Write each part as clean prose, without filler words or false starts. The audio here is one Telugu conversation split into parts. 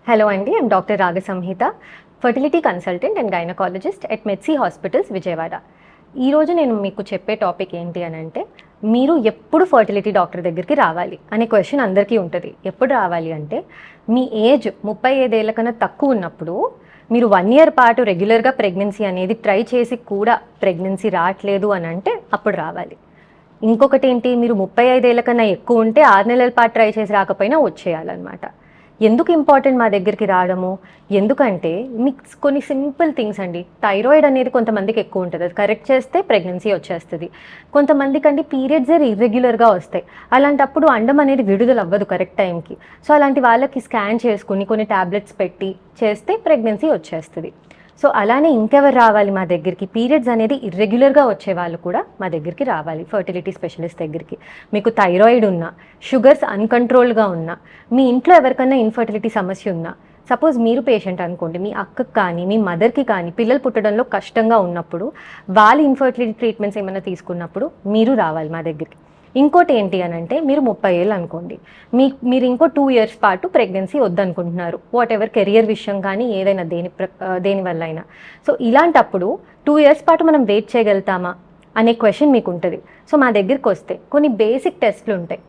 Hello Andy, I'm Dr. Raga Samhita, fertility consultant and gynecologist at Medsi Hospitals, Vijayawada. ఈ రోజు నేను మీకు చెప్పే టాపిక్ ఏంటి అని అంటే, మీరు ఎప్పుడు ఫర్టిలిటీ డాక్టర్ దగ్గరికి రావాలి అనే క్వశ్చన్ అందరికీ ఉంటుంది. ఎప్పుడు రావాలి అంటే, మీ ఏజ్ 35 ఏళ్ల కన్నా తక్కువ ఉన్నప్పుడు, మీరు 1 ఇయర్ పాటు రెగ్యులర్గా ప్రెగ్నెన్సీ అనేది ట్రై చేసి కూడా ప్రెగ్నెన్సీ రావట్లేదు అని అంటే అప్పుడు రావాలి. ఇంకొకటి ఏంటి, మీరు 35 ఏళ్ల కన్నా ఎక్కువ ఉంటే 6 నెలల పాటు ట్రై చేసి రాకపోయినా వచ్చేయాలన్నమాట. ఎందుకు ఇంపార్టెంట్ మా దగ్గరికి రావడము? ఎందుకంటే మీకు కొన్ని సింపుల్ థింగ్స్ అండి. థైరాయిడ్ అనేది కొంతమందికి ఎక్కువ ఉంటుంది, అది కరెక్ట్ చేస్తే ప్రెగ్నెన్సీ వచ్చేస్తుంది. కొంతమందికి అండి పీరియడ్స్ ఇర్రెగ్యులర్గా వస్తాయి, అలాంటప్పుడు అండం అనేది విడుదల అవ్వదు కరెక్ట్ టైంకి. సో అలాంటి వాళ్ళకి స్కాన్ చేసుకుని కొన్ని ట్యాబ్లెట్స్ పెట్టి చేస్తే ప్రెగ్నెన్సీ వచ్చేస్తుంది. సో అలానే ఇంకెవరు రావాలి మా దగ్గరికి? పీరియడ్స్ అనేది ఇర్రెగ్యులర్గా వచ్చే వాళ్ళు కూడా మా దగ్గరికి రావాలి, ఫర్టిలిటీ స్పెషలిస్ట్ దగ్గరికి. మీకు థైరాయిడ్ ఉన్నా, షుగర్స్ అన్కంట్రోల్గా ఉన్నా, మీ ఇంట్లో ఎవరికైనా ఇన్ఫర్టిలిటీ సమస్య ఉన్నా, సపోజ్ మీరు పేషెంట్ అనుకోండి, మీ అక్కకి కానీ మీ మదర్కి కానీ పిల్లలు పుట్టడంలో కష్టంగా ఉన్నప్పుడు, వాళ్ళు ఇన్ఫర్టిలిటీ ట్రీట్మెంట్స్ ఏమైనా తీసుకున్నప్పుడు మీరు రావాలి మా దగ్గరికి. ఇంకోటి ఏంటి అని అంటే, మీరు 30 ఏళ్ళు అనుకోండి, మీరు ఇంకో 2 ఇయర్స్ పాటు ప్రెగ్నెన్సీ వద్దనుకుంటున్నారు, వాట్ ఎవర్ కెరియర్ విషయం కానీ ఏదైనా దేనివల్ల అయినా. సో ఇలాంటప్పుడు 2 ఇయర్స్ పాటు మనం వెయిట్ చేయగలుగుతామా అనే క్వశ్చన్ మీకు ఉంటుంది. సో మా దగ్గరికి వస్తే కొన్ని బేసిక్ టెస్ట్లు ఉంటాయి,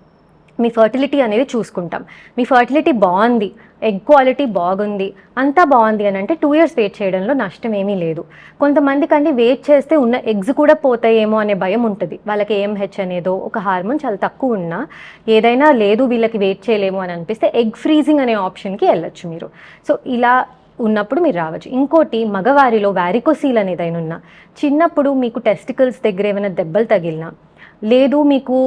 మీ ఫర్టిలిటీ అనేది చూసుకుంటాం. మీ ఫర్టిలిటీ బాగుంది, ఎగ్ క్వాలిటీ బాగుంది, అంతా బాగుంది అని అంటే 2 ఇయర్స్ వెయిట్ చేయడంలో నష్టం ఏమీ లేదు. కొంతమందికి అండి వెయిట్ చేస్తే ఉన్న ఎగ్స్ కూడా పోతాయేమో అనే భయం ఉంటుంది. వాళ్ళకి AMH అనేదో ఒక హార్మోన్ చాలా తక్కువ ఉన్నా, ఏదైనా లేదు వీళ్ళకి వెయిట్ చేయలేము అని అనిపిస్తే ఎగ్ ఫ్రీజింగ్ అనే ఆప్షన్కి వెళ్ళొచ్చు మీరు. సో ఇలా ఉన్నప్పుడు మీరు రావచ్చు. ఇంకోటి, మగవారిలో వ్యారికోసీల్ అనేది ఉన్నా, చిన్నప్పుడు మీకు టెస్టికల్స్ దగ్గర ఏమైనా దెబ్బలు తగిలినా, లేదు మీకు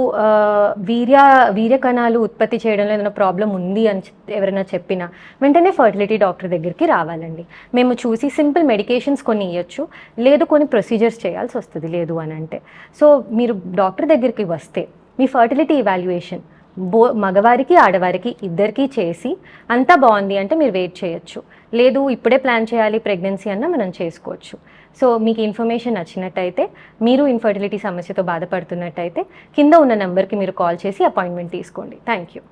వీర్య కణాలు ఉత్పత్తి చేయడంలో ఏదైనా ప్రాబ్లం ఉంది అని ఎవరైనా చెప్పినా వెంటనే ఫర్టిలిటీ డాక్టర్ దగ్గరికి రావాలండి. మేము చూసి సింపుల్ మెడికేషన్స్ కొన్ని ఇవ్వచ్చు, లేదు కొన్ని ప్రొసీజర్స్ చేయాల్సి వస్తుంది లేదు అని అంటే. సో మీరు డాక్టర్ దగ్గరికి వస్తే మీ ఫర్టిలిటీ ఇవాల్యుయేషన్ మగవారికి ఆడవారికి ఇద్దరికీ చేసి అంతా బాగుంది అంటే మీరు వెయిట్ చేయొచ్చు, లేదు ఇప్పుడే ప్లాన్ చేయాలి ప్రెగ్నెన్సీ అన్న మనం చేసుకోవచ్చు. సో మీకు ఇన్ఫర్మేషన్ నచ్చినట్టయితే, మీరు ఇన్ఫర్టిలిటీ సమస్యతో బాధపడుతున్నట్టయితే కింద ఉన్న నెంబర్కి మీరు కాల్ చేసి అపాయింట్మెంట్ తీసుకోండి. Thank you.